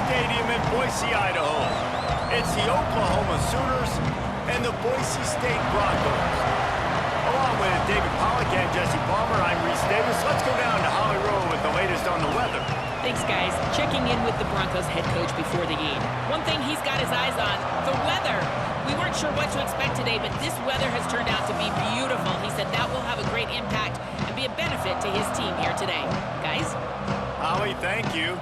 Stadium in Boise, Idaho. It's the Oklahoma Sooners and the Boise State Broncos. Along with David Pollack and Jesse Palmer, I'm Reese Davis. Let's go down to Holly Rowe with the latest on the weather. Thanks, guys. Checking in with the Broncos head coach before the game. One thing he's got his eyes on, the weather. We weren't sure what to expect today, but this weather has turned out to be beautiful. He said that will have a great impact and be a benefit to his team here today. Guys? Holly, thank you.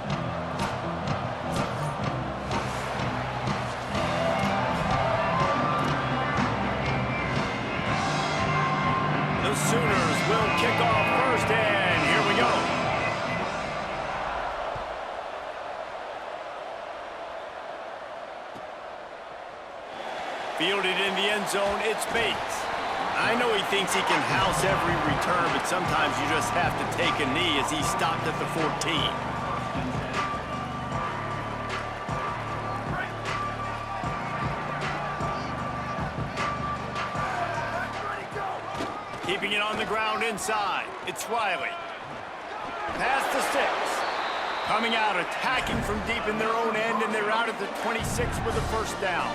The Sooners will kick off first, and here we go. Fielded in the end zone, it's Bates. I know he thinks he can house every return, but sometimes you just have to take a knee as he stopped at the 14. Keeping it on the ground inside. It's Riley. Past the 6. Coming out, attacking from deep in their own end, and they're out at the 26 with a first down.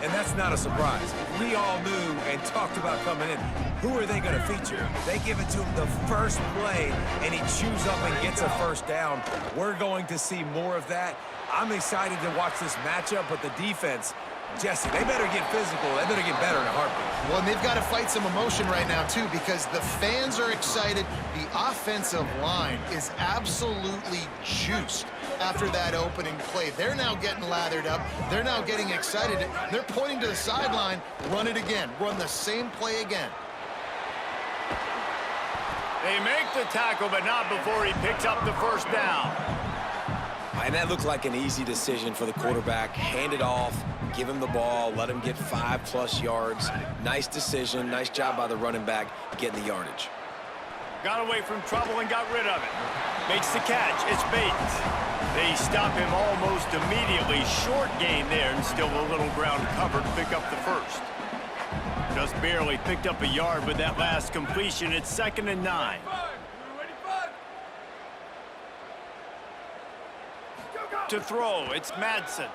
And that's not a surprise. We all knew and talked about coming in. Who are they going to feature? They give it to him the first play, and he chews up and gets a first down. We're going to see more of that. I'm excited to watch this matchup, but the defense, Jesse, they better get physical. They better get better in a heartbeat. Well, and they've got to fight some emotion right now, too, because the fans are excited. The offensive line is absolutely juiced after that opening play. They're now getting lathered up. They're now getting excited. They're pointing to the sideline. Run it again. Run the same play again. They make the tackle, but not before he picks up the first down. And that looked like an easy decision for the quarterback. Hand it off, give him the ball, let him get 5+ yards. Nice decision. Nice job by the running back getting the yardage. Got away from trouble and got rid of it. Makes the catch. It's Bates. They stop him almost immediately. Short gain there, and still a little ground cover to pick up the first. Just barely picked up a yard with that last completion. It's 2nd and 9. To throw, it's Madsen.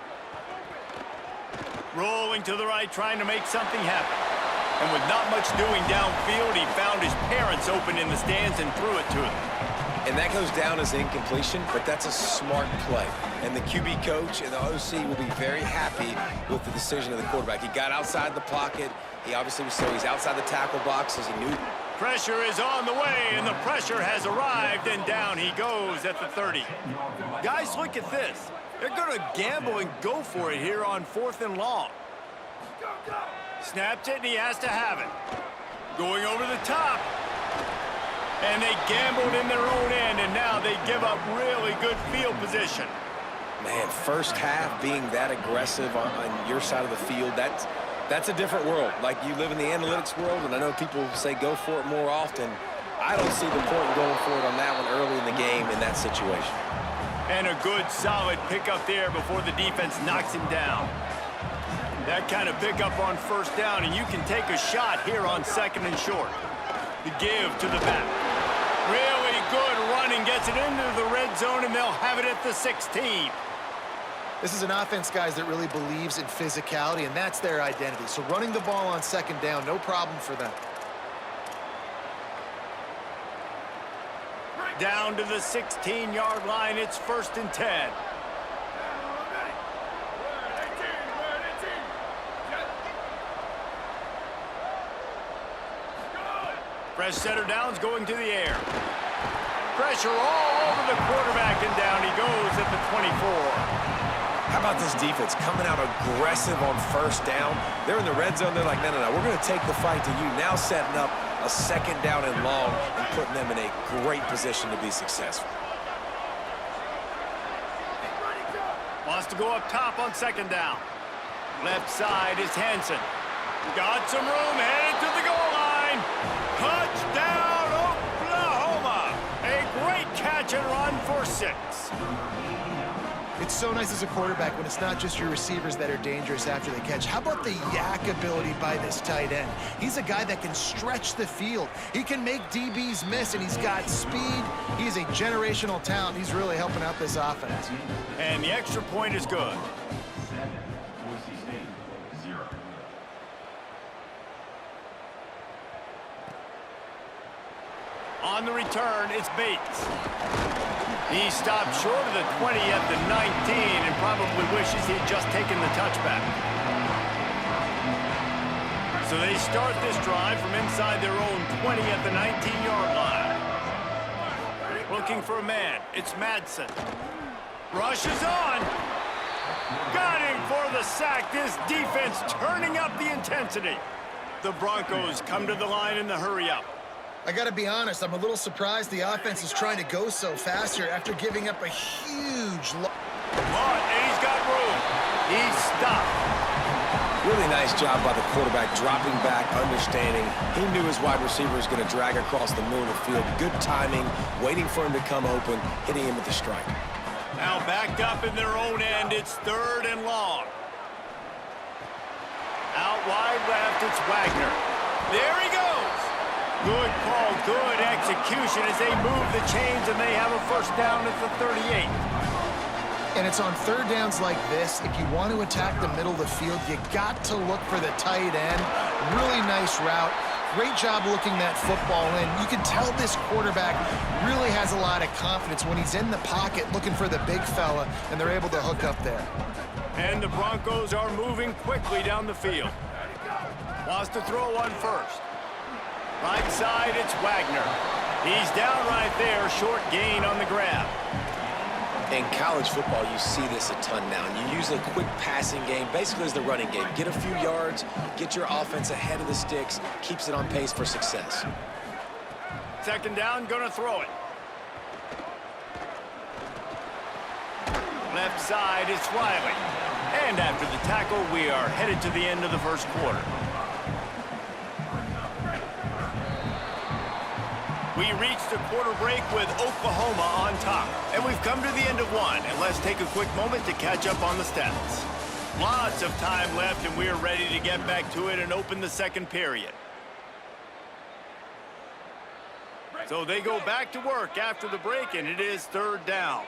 Rolling to the right, trying to make something happen. And with not much doing downfield, he found his parents open in the stands and threw it to him. And that goes down as incompletion, but that's a smart play. And the QB coach and the OC will be very happy with the decision of the quarterback. He got outside the pocket. He obviously was so he's outside the tackle box as he knew. Pressure is on the way, and the pressure has arrived, and down he goes at the 30. Guys, look at this. They're going to gamble and go for it here on 4th and long. Snaps it, and he has to have it. Going over the top. And they gambled in their own end, and now they give up really good field position. Man, first half being that aggressive on your side of the field, that's a different world. Like, you live in the analytics world, and I know people say go for it more often. I don't see the point in going for it on that one early in the game in that situation. And a good, solid pickup there before the defense knocks him down. That kind of pickup on first down, and you can take a shot here on 2nd and short. The give to the back. Really good running, gets it into the red zone, and they'll have it at the 16. This is an offense, guys, that really believes in physicality, and that's their identity. So running the ball on 2nd down, no problem for them. Down to the 16-yard line, it's 1st and 10. Fresh setter downs going to the air. Pressure all over the quarterback, and down he goes at the 24. How about this defense coming out aggressive on first down? They're in the red zone. They're like, no, we're going to take the fight to you. Now setting up a 2nd down and long and putting them in a great position to be successful. Wants to go up top on 2nd down. Left side is Hansen. Got some room, headed to the goal line. Touchdown, Oklahoma. A great catch and run for 6. It's so nice as a quarterback when it's not just your receivers that are dangerous after they catch. How about the yak ability by this tight end? He's a guy that can stretch the field. He can make DBs miss, and he's got speed. He's a generational talent. He's really helping out this offense. And the extra point is good. On the return, it's Bates. He stopped short of the 20 at the 19 and probably wishes he'd just taken the touchback. So they start this drive from inside their own 20 at the 19-yard line. Looking for a man. It's Madsen. Rushes on. Got him for the sack. This defense turning up the intensity. The Broncos come to the line in the hurry-up. I got to be honest, I'm a little surprised the offense is trying to go so fast here after giving up a huge loss. And he's got room. He's stopped. Really nice job by the quarterback, dropping back, understanding. He knew his wide receiver was going to drag across the middle of the field. Good timing, waiting for him to come open, hitting him with the strike. Now backed up in their own end, it's 3rd and long. Out wide left, it's Wagner. There he goes. Good call, good execution as they move the chains, and they have a first down at the 38. And it's on 3rd downs like this. If you want to attack the middle of the field, you got to look for the tight end. Really nice route. Great job looking that football in. You can tell this quarterback really has a lot of confidence when he's in the pocket looking for the big fella, and they're able to hook up there. And the Broncos are moving quickly down the field. Wants to throw on first. Right side, it's Wagner. He's down right there, short gain on the grab. In college football, you see this a ton now. And you use a quick passing game, basically as the running game. Get a few yards, get your offense ahead of the sticks, keeps it on pace for success. 2nd down, gonna throw it. Left side, it's Riley. And after the tackle, we are headed to the end of the first quarter. We reached the quarter break with Oklahoma on top. And we've come to the end of one. And let's take a quick moment to catch up on the stats. Lots of time left, and we're ready to get back to it and open the second period. So they go back to work after the break, and it is 3rd down.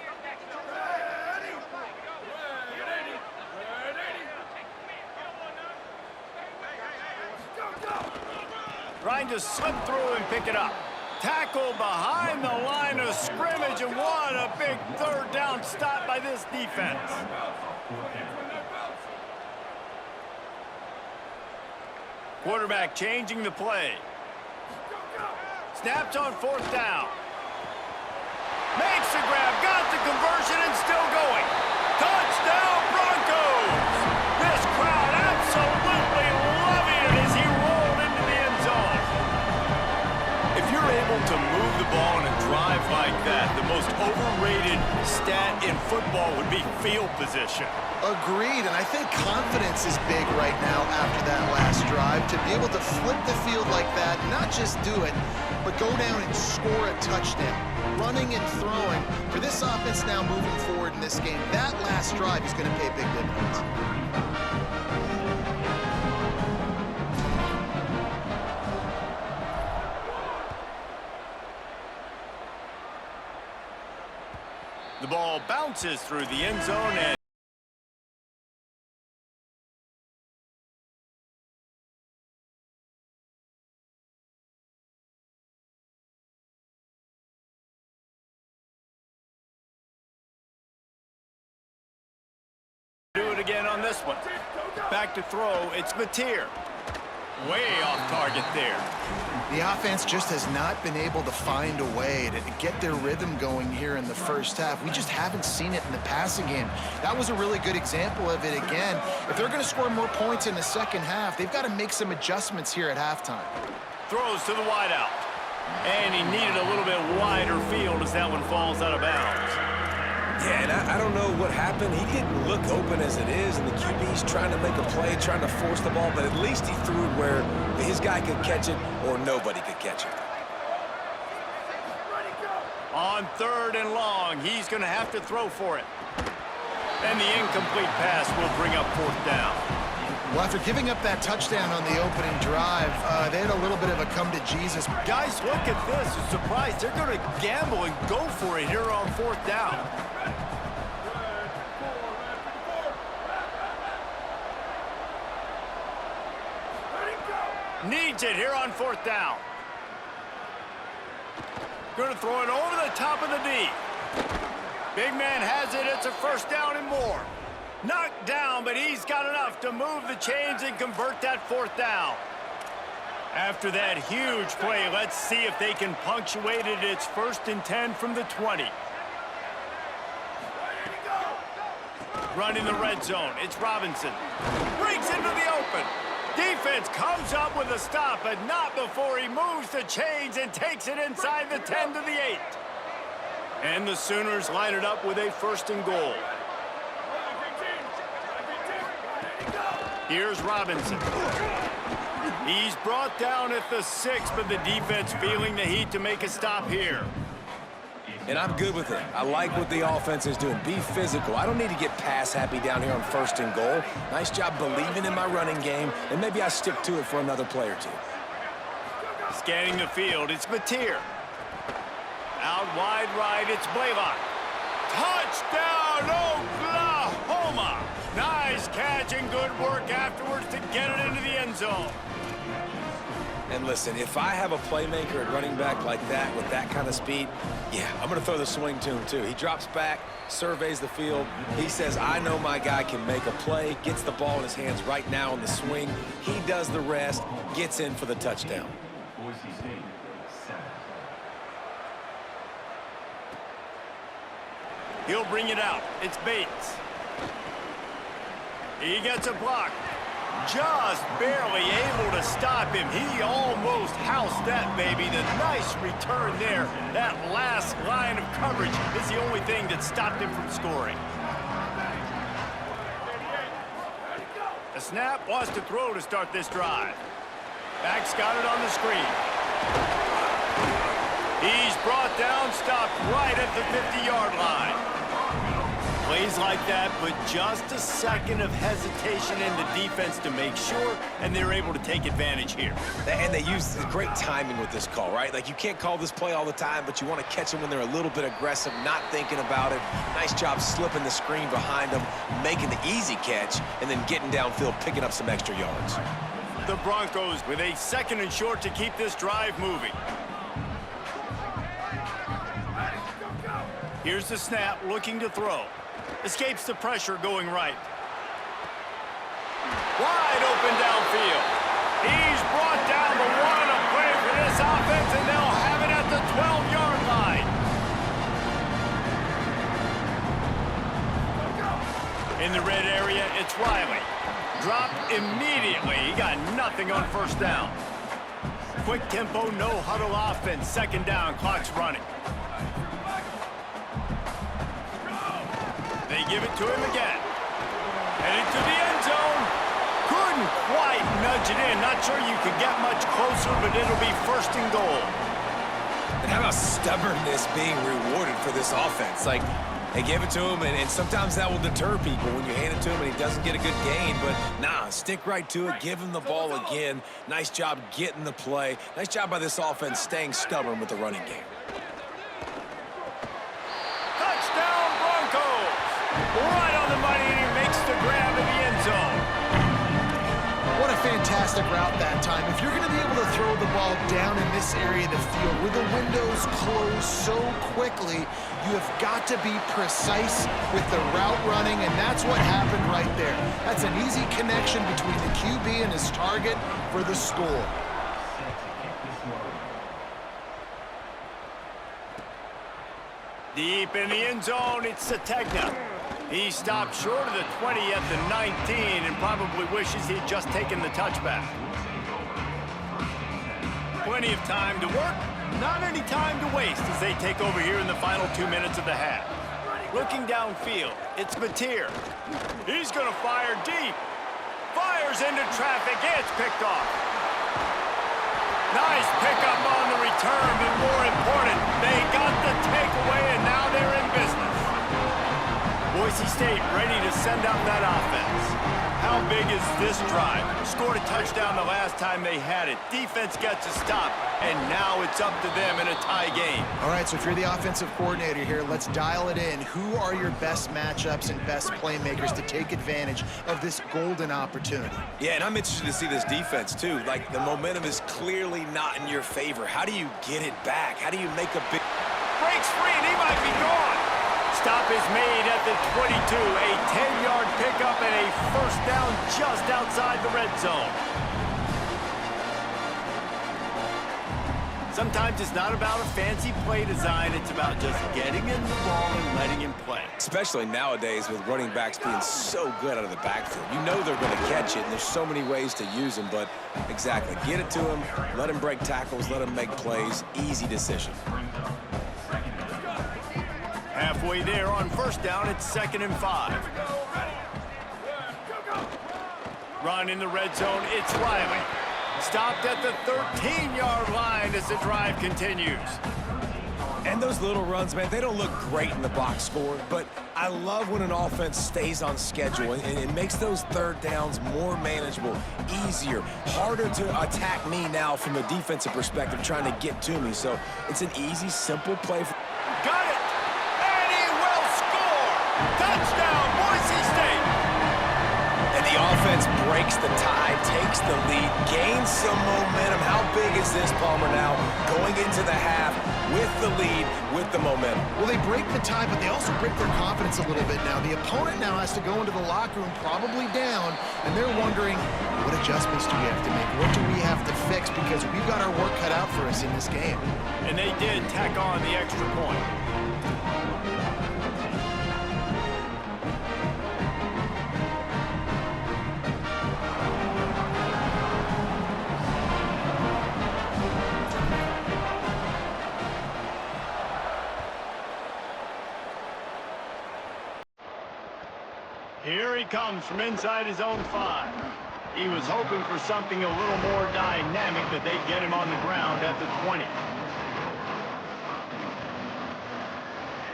Trying to slip through and pick it up. Tackle behind the line of scrimmage, and what a big 3rd down stop by this defense. Quarterback changing the play. Snapped on 4th down. Makes the grab, got the conversion, and still going. Touchdown Broncos! This crowd absolutely loving it as he rolled into the end zone. If you're able to move the ball in a drive like that, the most overrated stat in football would be field position. Agreed, and I think confidence is big right now after that last drive. To be able to flip the field like that, not just do it, but go down and score a touchdown. Running and throwing. For this offense now moving forward in this game, that last drive is going to pay big dividends. The ball bounces through the end zone and do it again on this one. Back to throw, it's Mateer. Way off target there. The offense just has not been able to find a way to get their rhythm going here in the first half. We just haven't seen it in the passing game. That was a really good example of it again. If they're going to score more points in the second half, they've got to make some adjustments here at halftime. Throws to the wideout. And he needed a little bit wider field as that one falls out of bounds. Yeah, and I don't know what happened. He didn't look open as it is, and the QB's trying to make a play, trying to force the ball, but at least he threw it where his guy could catch it or nobody could catch it. On 3rd and long, he's going to have to throw for it. And the incomplete pass will bring up 4th down. Well, after giving up that touchdown on the opening drive, they had a little bit of a come-to-Jesus. Guys, look at this. I'm surprised they're going to gamble and go for it here on 4th down. Needs it here on 4th down. Going to throw it over the top of the D. Big man has it. It's a 1st down and more. Knocked down, but he's got enough to move the chains and convert that 4th down. After that huge play, let's see if they can punctuate it. It's 1st and 10 from the 20. Running the red zone. It's Robinson. Breaks into the open. Defense comes up with a stop, but not before he moves the chains and takes it inside the 10 to the 8. And the Sooners line it up with a 1st and goal. Here's Robinson. He's brought down at the 6, but the defense feeling the heat to make a stop here. And I'm good with it. I like what the offense is doing. Be physical. I don't need to get pass happy down here on 1st and goal. Nice job believing in my running game, and maybe I stick to it for another play or two. Scanning the field, it's Mateer. Out wide right, it's Blaylock. Touchdown, Oklahoma! Nice catch and good work afterwards to get it into the end zone. And listen, if I have a playmaker at running back like that with that kind of speed, yeah, I'm going to throw the swing to him too. He drops back, surveys the field. He says, I know my guy can make a play, gets the ball in his hands right now on the swing. He does the rest, gets in for the touchdown. He'll bring it out. It's Bates. He gets a block. Just barely able to stop him. He almost housed that baby. The nice return there. That last line of coverage is the only thing that stopped him from scoring. The snap wants to throw to start this drive. Back's got it on the screen. He's brought down, stopped right at the 50-yard line. Plays like that, but just a second of hesitation in the defense to make sure, and they're able to take advantage here. And they use great timing with this call, right? Like, you can't call this play all the time, but you want to catch them when they're a little bit aggressive, not thinking about it. Nice job slipping the screen behind them, making the easy catch, and then getting downfield, picking up some extra yards. The Broncos with a 2nd and short to keep this drive moving. Here's the snap, looking to throw. Escapes the pressure going right. Wide open downfield. He's brought down the 1 to play for this offense, and they'll have it at the 12-yard line. In the red area, it's Riley. Dropped immediately. He got nothing on 1st down. Quick tempo, no huddle offense. 2nd down, clock's running. They give it to him again. Headed to the end zone. Couldn't quite nudge it in. Not sure you could get much closer, but it'll be 1st and goal. And how about stubbornness being rewarded for this offense? Like, they give it to him, and sometimes that will deter people when you hand it to him and he doesn't get a good gain. But, nah, stick right to it. Give him the ball again. Nice job getting the play. Nice job by this offense staying stubborn with the running game. Touchdown, Broncos! Right on the money, and he makes the grab in the end zone. What a fantastic route that time. If you're going to be able to throw the ball down in this area of the field where the windows close so quickly, you have got to be precise with the route running, and that's what happened right there. That's an easy connection between the QB and his target for the score. Deep in the end zone, it's Sategna. He stopped short of the 20 at the 19 and probably wishes he'd just taken the touchback. Plenty of time to work, not any time to waste as they take over here in the final 2 minutes of the half. Looking downfield, it's Mateer. He's going to fire deep. Fires into traffic, it's picked off. Nice pickup on the return, but more important, they got the takeaway, and now they're in business. Boise State ready send out that offense. How big is this drive? Scored a touchdown the last time they had it. Defense gets a stop, and now it's up to them in a tie game. All right, so if you're the offensive coordinator here, let's dial it in. Who are your best matchups and best playmakers to take advantage of this golden opportunity? Yeah, and I'm interested to see this defense, too. Like, the momentum is clearly not in your favor. How do you get it back? How do you make a big... Breaks free, and he might be gone. Stop is made at the 22. A 10-yard pickup and a first down just outside the red zone. Sometimes it's not about a fancy play design. It's about just getting in the ball and letting him play. Especially nowadays with running backs being so good out of the backfield. You know they're going to catch it, and there's so many ways to use them, but exactly. Get it to him, let him break tackles, let him make plays. Easy decision. Halfway there on first down, it's 2nd and 5. Run in the red zone, it's Riley. Stopped at the 13-yard line as the drive continues. And those little runs, man, they don't look great in the box score, but I love when an offense stays on schedule, and it makes those third downs more manageable, easier, harder to attack me now from a defensive perspective trying to get to me. So it's an easy, simple play. Got it! Touchdown, Boise State! And the offense breaks the tie, takes the lead, gains some momentum. How big is this, Palmer, now? Going into the half with the lead, with the momentum. Well, they break the tie, but they also break their confidence a little bit now. The opponent now has to go into the locker room, probably down, and they're wondering, what adjustments do we have to make? What do we have to fix? Because we've got our work cut out for us in this game. And they did tack on the extra point. Here he comes from inside his own 5. He was hoping for something a little more dynamic, that they'd get him on the ground at the 20.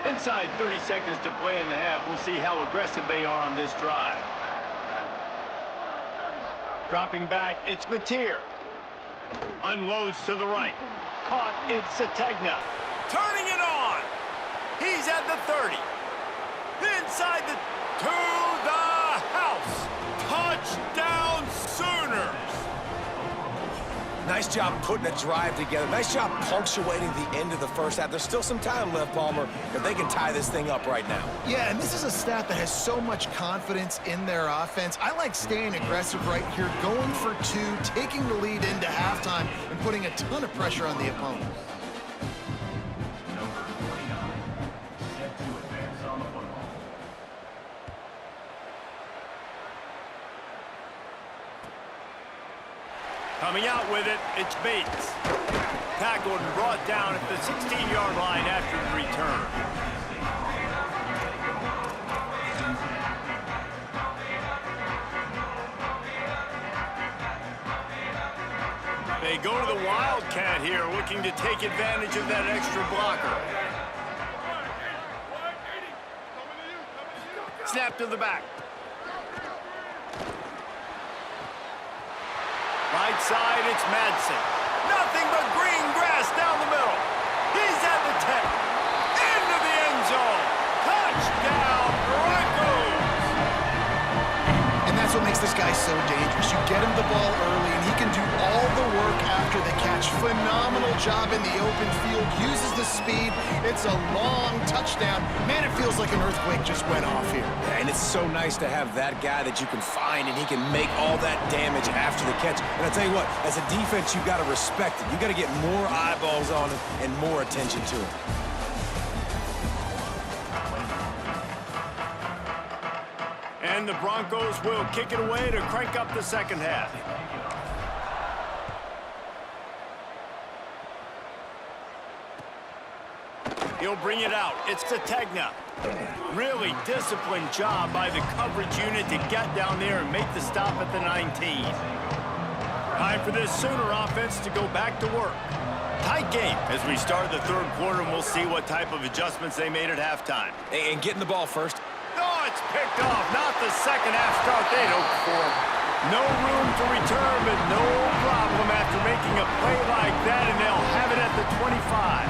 Inside 30 seconds to play in the half. We'll see how aggressive they are on this drive. Dropping back, it's Mateer. Unloads to the right. Caught, it's Sategna. Turning it on. He's at the 30. Inside the... to the house. Touchdown Sooners. Nice job putting a drive together. Nice job punctuating the end of the first half. There's still some time left, Palmer, if they can tie this thing up right now. Yeah, and this is a staff that has so much confidence in their offense. I like staying aggressive right here, going for 2, taking the lead into halftime, and putting a ton of pressure on the opponent. Coming out with it, it's Bates. Tackled and brought down at the 16-yard line after the return. They go to the Wildcat here, looking to take advantage of that extra blocker. Snap to the back. Right side, it's Madsen. Nothing but green grass down the middle. He's at the 10. Into the end zone. Touchdown, Broncos. And that's what makes this guy so dangerous. You get him the ball early, and he can do all the work after the catch. Phenomenal job in the open field. Uses the speed. It's a long touchdown. Man, it feels like an earthquake just went off here. And it's so nice to have that guy that you can find, and he can make all that damage after the catch. And I'll tell you what, as a defense, you've got to respect it. You've got to get more eyeballs on him and more attention to him. And the Broncos will kick it away to crank up the second half. He'll bring it out. It's Sategna. Really disciplined job by the coverage unit to get down there and make the stop at the 19. Time for this Sooner offense to go back to work. Tight game as we start the third quarter, and we'll see what type of adjustments they made at halftime. And getting the ball first. Oh, that's picked off. Not the second half start they'd hoped for. No room to return, but no problem after making a play like that, and they'll have it at the 25.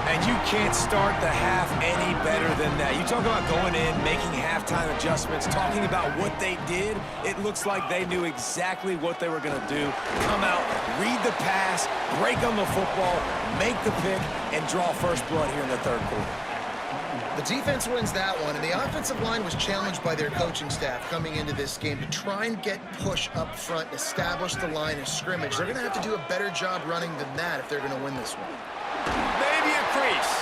And you can't start the half any better than that. You talk about going in, making halftime adjustments, talking about what they did. It looks like they knew exactly what they were going to do. Come out, read the pass, break on the football, make the pick, and draw first blood here in the third quarter. The defense wins that one, and the offensive line was challenged by their coaching staff coming into this game to try and get push up front, establish the line of scrimmage. They're going to have to do a better job running than that if they're going to win this one. Maybe a crease.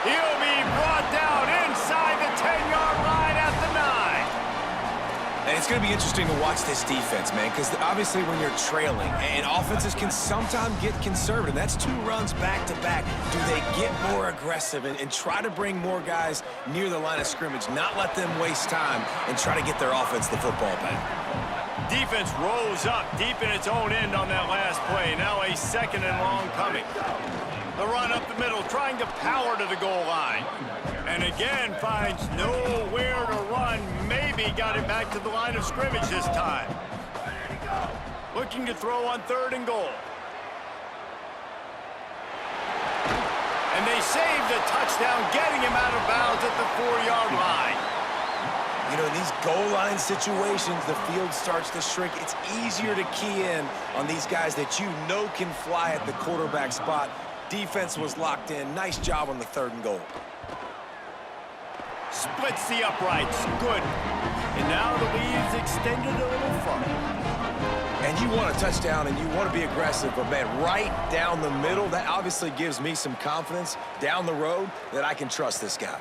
He'll be brought down inside the 10-yard line at the 9. And it's going to be interesting to watch this defense, man, because obviously when you're trailing, and offenses can sometimes get conservative. That's 2 runs back-to-back. Do they get more aggressive and try to bring more guys near the line of scrimmage, not let them waste time, and try to get their offense the football back? Defense rolls up deep in its own end on that last play. Now a 2nd and long coming. The run up the middle, trying to power to the goal line. And again, finds nowhere to run. Maybe got it back to the line of scrimmage this time. Looking to throw on 3rd and goal. And they save the touchdown, getting him out of bounds at the 4-yard line. You know, in these goal line situations, the field starts to shrink. It's easier to key in on these guys that you know can fly at the quarterback spot. Defense was locked in. Nice job on the 3rd and goal. Splits the uprights. Good. And now the lead's extended a little further. And you want a touchdown and you want to be aggressive, but man, right down the middle, that obviously gives me some confidence down the road that I can trust this guy.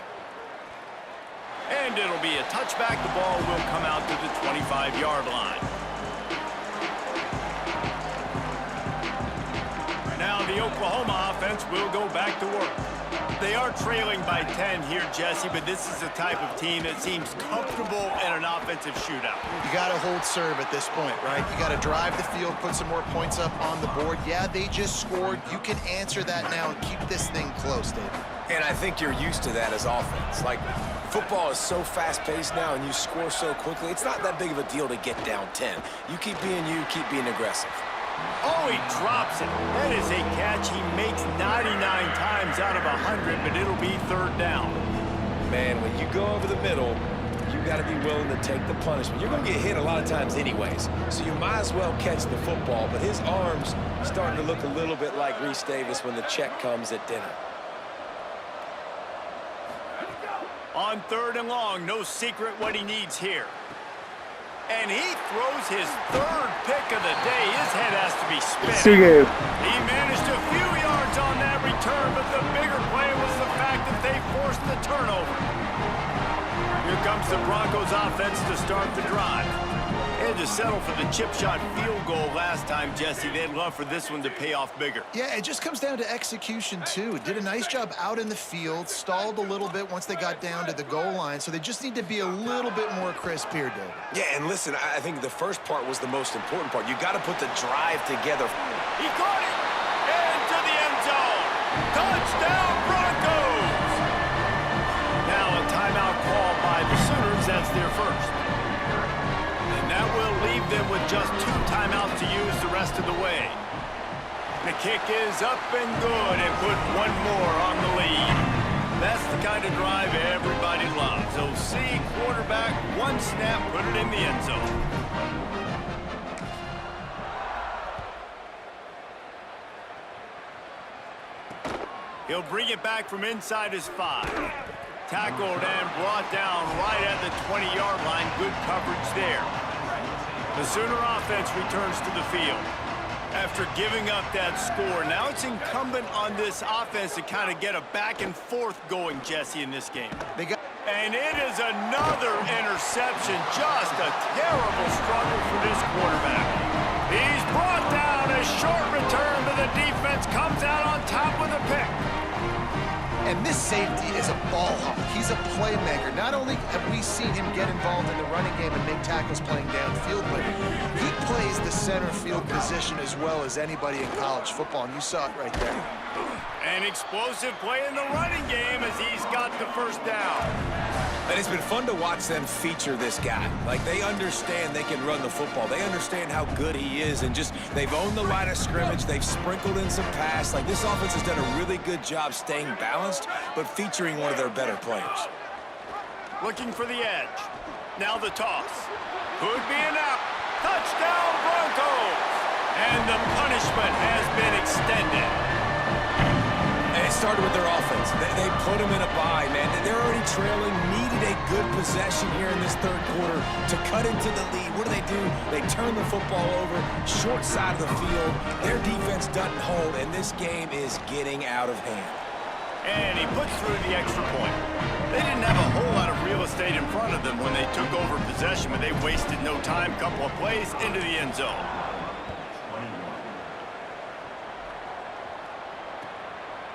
And it'll be a touchback. The ball will come out to the 25-yard line. Now the Oklahoma offense will go back to work. They are trailing by 10 here, Jesse, but this is the type of team that seems comfortable in an offensive shootout. You got to hold serve at this point, right? You got to drive the field, put some more points up on the board. Yeah, they just scored. You can answer that now and keep this thing close, David. And I think you're used to that as offense. Like, football is so fast-paced now and you score so quickly, it's not that big of a deal to get down 10. You keep being you, keep being aggressive. Oh, he drops it. That is a catch he makes 99 times out of 100, but it'll be 3rd down. Man, when you go over the middle, you got to be willing to take the punishment. You're going to get hit a lot of times anyways, so you might as well catch the football, but his arms starting to look a little bit like Reese Davis when the check comes at dinner. On 3rd and long, no secret what he needs here. And he throws his 3rd pick of the day. His head has to be spinning. He managed a few yards on that return, but the bigger play was the fact that they forced the turnover. Here comes the Broncos offense to start the drive. They had to settle for the chip shot field goal last time, Jesse. They'd love for this one to pay off bigger. Yeah, it just comes down to execution, too. Did a nice job out in the field, stalled a little bit once they got down to the goal line, so they just need to be a little bit more crisp here, David. Yeah, and listen, I think the first part was the most important part. You got to put the drive together. He caught it! Into the end zone! Touchdown, Broncos! Now a timeout call by the Sooners. That's their first. That will leave them with just 2 timeouts to use the rest of the way. The kick is up and good and put 1 more on the lead. That's the kind of drive everybody loves. OC quarterback, 1 snap, put it in the end zone. He'll bring it back from inside his 5. Tackled and brought down right at the 20-yard line. Good coverage there. The Sooner offense returns to the field. After giving up that score, now it's incumbent on this offense to kind of get a back and forth going, Jesse, in this game. And it is another interception. Just a terrible struggle for this quarterback. He's brought down. A short return, but the defense comes out on top with a pick. And this safety is a ball hawk. He's a playmaker. Not only have we seen him get involved in the running game and make tackles playing downfield, but he plays the center field position as well as anybody in college football, and you saw it right there. An explosive play in the running game as he's got the first down. And it's been fun to watch them feature this guy. Like, they understand they can run the football. They understand how good he is, and just they've owned the line of scrimmage. They've sprinkled in some pass. Like, this offense has done a really good job staying balanced, but featuring one of their better players. Looking for the edge. Now the toss. Could be an out. Touchdown, Broncos! And the punishment has been extended. And it started with their offense. They put them in a bye, man. They're already trailing, needed a good possession here in this third quarter to cut into the lead. What do? They turn the football over, short side of the field. Their defense doesn't hold, and this game is getting out of hand. And he puts through the extra point. They didn't have a whole lot of real estate in front of them when they took over possession, but they wasted no time. Couple of plays into the end zone.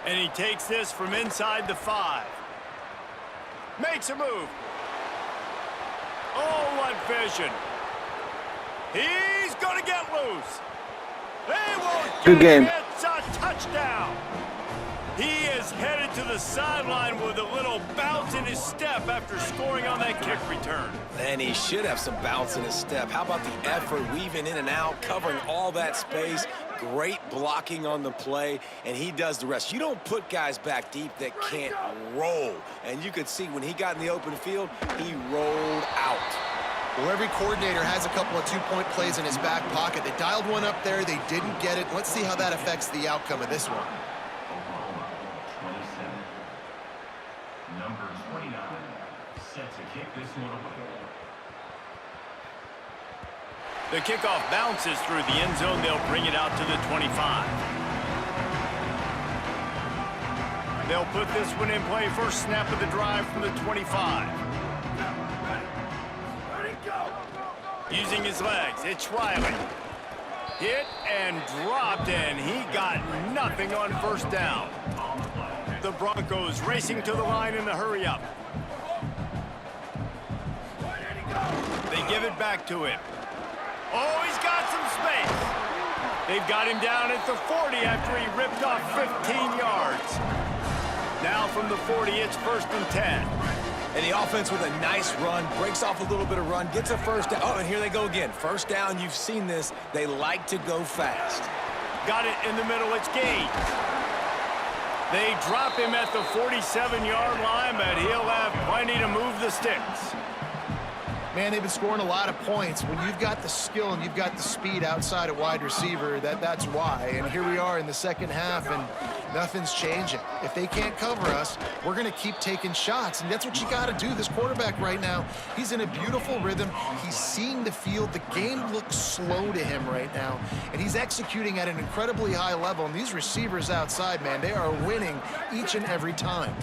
And he takes this from inside the 5. Makes a move. Oh, what vision. He's going to get loose. They won't get Good game. It's a touchdown. He is headed to the sideline with a little bounce in his step after scoring on that kick return. And he should have some bounce in his step. How about the effort, weaving in and out, covering all that space? Great blocking on the play, and he does the rest. You don't put guys back deep that can't roll. And you could see when he got in the open field, he rolled out. Well, every coordinator has a couple of two-point plays in his back pocket. They dialed one up there. They didn't get it. Let's see how that affects the outcome of this one. Number 29, set to kick this one away. The kickoff bounces through the end zone. They'll bring it out to the 25. They'll put this one in play. First snap of the drive from the 25. Using his legs, it's Riley. Hit and dropped, and he got nothing on first down. The Broncos racing to the line in the hurry-up. They give it back to him. Oh, he's got some space. They've got him down at the 40 after he ripped off 15 yards. Now from the 40, it's 1st and 10. And the offense with a nice run, breaks off a little bit of run, gets a first down. Oh, and here they go again. First down, you've seen this. They like to go fast. Got it in the middle, it's Gaines. They drop him at the 47-yard line, but he'll have plenty to move the sticks. Man, they've been scoring a lot of points. When you've got the skill and you've got the speed outside at wide receiver, that's why. And here we are in the second half, and nothing's changing. If they can't cover us, we're going to keep taking shots, and that's what you got to do. This quarterback right now, he's in a beautiful rhythm. He's seeing the field. The game looks slow to him right now, and he's executing at an incredibly high level. And these receivers outside, man, they are winning each and every time.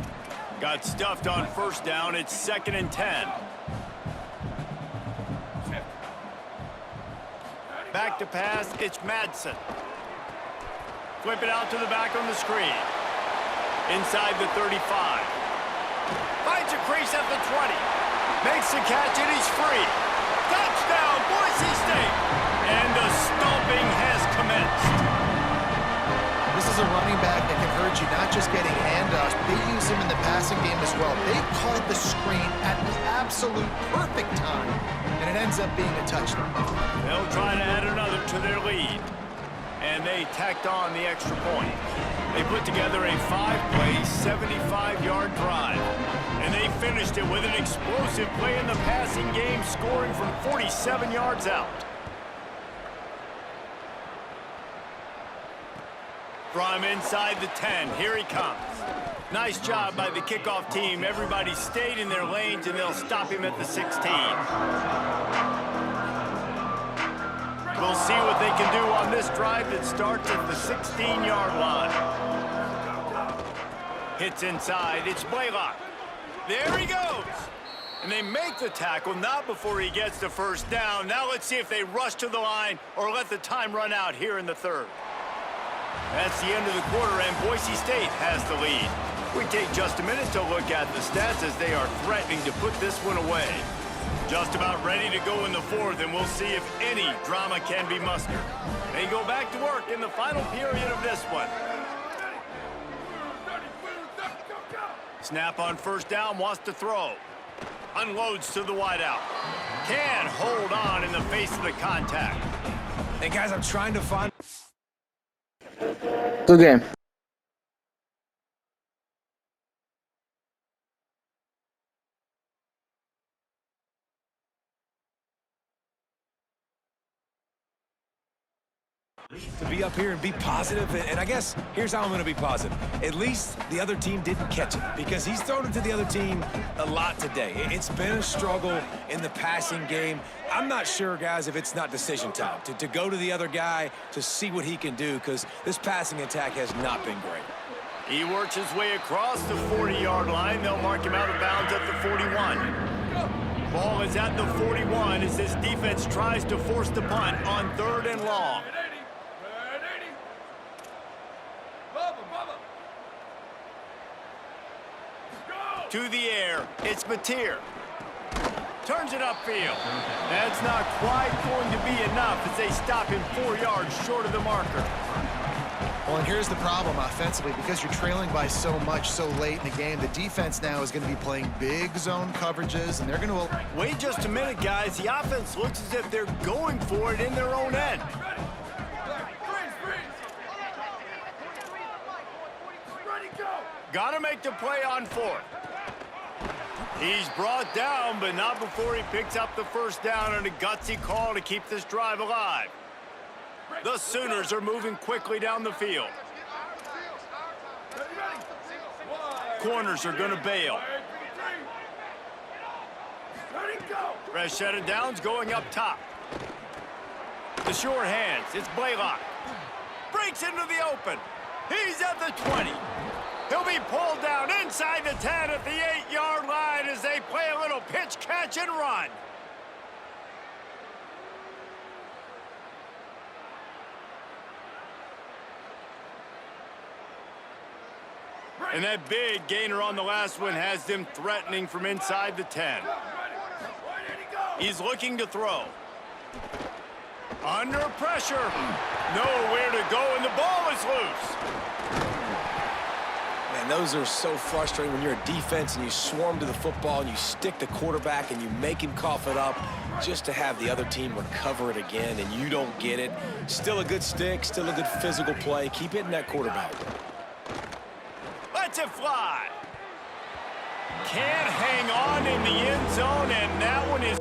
Got stuffed on first down. It's 2nd and 10. Back to pass, it's Madsen. Flip it out to the back on the screen. Inside the 35. Finds a crease at the 20. Makes the catch and he's free. Touchdown, Boise State! And the stomping has commenced. This is a running back that can hurt you, not just getting handoffs. They use him in the passing game as well. They caught the screen at the absolute perfect time, and it ends up being a touchdown. They'll try to add another to their lead. And they tacked on the extra point. They put together a 5-play, 75-yard drive. And they finished it with an explosive play in the passing game, scoring from 47 yards out. From inside the 10, here he comes. Nice job by the kickoff team. Everybody stayed in their lanes, and they'll stop him at the 16. We'll see what they can do on this drive that starts at the 16-yard line. Hits inside. It's Blaylock. There he goes. And they make the tackle, not before he gets the first down. Now let's see if they rush to the line or let the time run out here in the third. That's the end of the quarter, and Boise State has the lead. We take just a minute to look at the stats as they are threatening to put this one away. Just about ready to go in the fourth, and we'll see if any drama can be mustered. They go back to work in the final period of this one. Snap on first down, wants to throw. Unloads to the wideout. Can't hold on in the face of the contact. Hey, guys, I'm trying to find... Good game. to be up here and be positive, and I guess here's how I'm going to be positive. At least the other team didn't catch it, because he's thrown it to the other team a lot today. It's been a struggle in the passing game. I'm not sure, guys, if it's not decision time to go to the other guy to see what he can do, because this passing attack has not been great. He works his way across the 40-yard line. They'll mark him out of bounds at the 41. Ball is at the 41 as this defense tries to force the punt on 3rd and long. To the air, it's Mateer. Turns it upfield. That's not quite going to be enough as they stop him 4 yards short of the marker. Well, and here's the problem offensively, because you're trailing by so much so late in the game, the defense now is going to be playing big zone coverages, and they're going to... Wait just a minute, guys. The offense looks as if they're going for it in their own end. Got to make the play on 4th. He's brought down, but not before he picks up the first down on a gutsy call to keep this drive alive. The Sooners are moving quickly down the field. Corners are going to bail. Fresh set of downs going up top. The sure hands. It's Blaylock. Breaks into the open. He's at the 20. He'll be pulled down inside the 10 at the 8-yard line as they play a little pitch, catch, and run. And that big gainer on the last one has them threatening from inside the 10. He's looking to throw. Under pressure. Nowhere to go, and the ball is loose. Man, those are so frustrating when you're a defense and you swarm to the football and you stick the quarterback and you make him cough it up just to have the other team recover it again and you don't get it. Still a good stick, still a good physical play. Keep hitting that quarterback. Lets it fly. Can't hang on in the end zone, and that one is...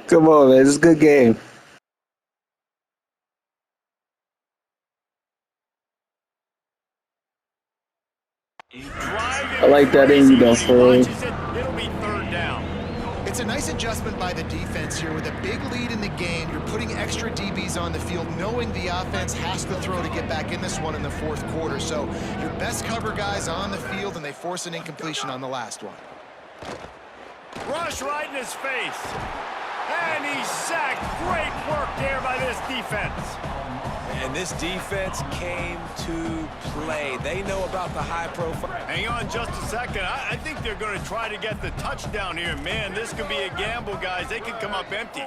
Come on, man. It's a good game. I like that in you, though, for it'll be 3rd down. It's a nice adjustment by the defense here. With a big lead in the game, you're putting extra DBs on the field, knowing the offense has to throw to get back in this one in the 4th quarter. So your best cover guys on the field, and they force an incompletion on the last one. Rush right in his face. And he's sacked. Great work there by this defense. And this defense came to play. They know about the high profile. Hang on just a second. I think they're going to try to get the touchdown here. Man, this could be a gamble, guys. They could come up empty.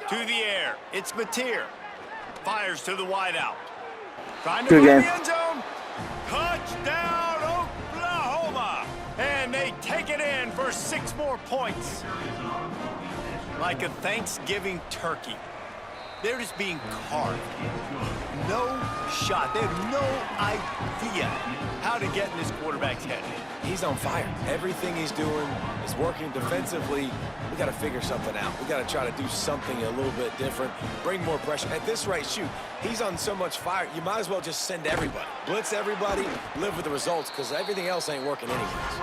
To the air. It's Mateer. Fires to the wideout. Trying to find the end zone. Touchdown, Oklahoma. And they take it in for 6 more points. Like a Thanksgiving turkey. They're just being carved. No shot. They have no idea how to get in this quarterback's head. He's on fire. Everything he's doing is working defensively. We got to figure something out. We got to try to do something a little bit different, bring more pressure. At this rate, shoot, he's on so much fire, you might as well just send everybody. Blitz everybody, live with the results, because everything else ain't working anyways.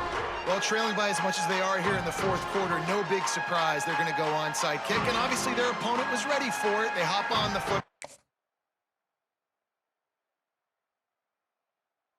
Well, trailing by as much as they are here in the 4th quarter, no big surprise. They're going to go onside kick, and obviously their opponent was ready for it. They hop on the foot.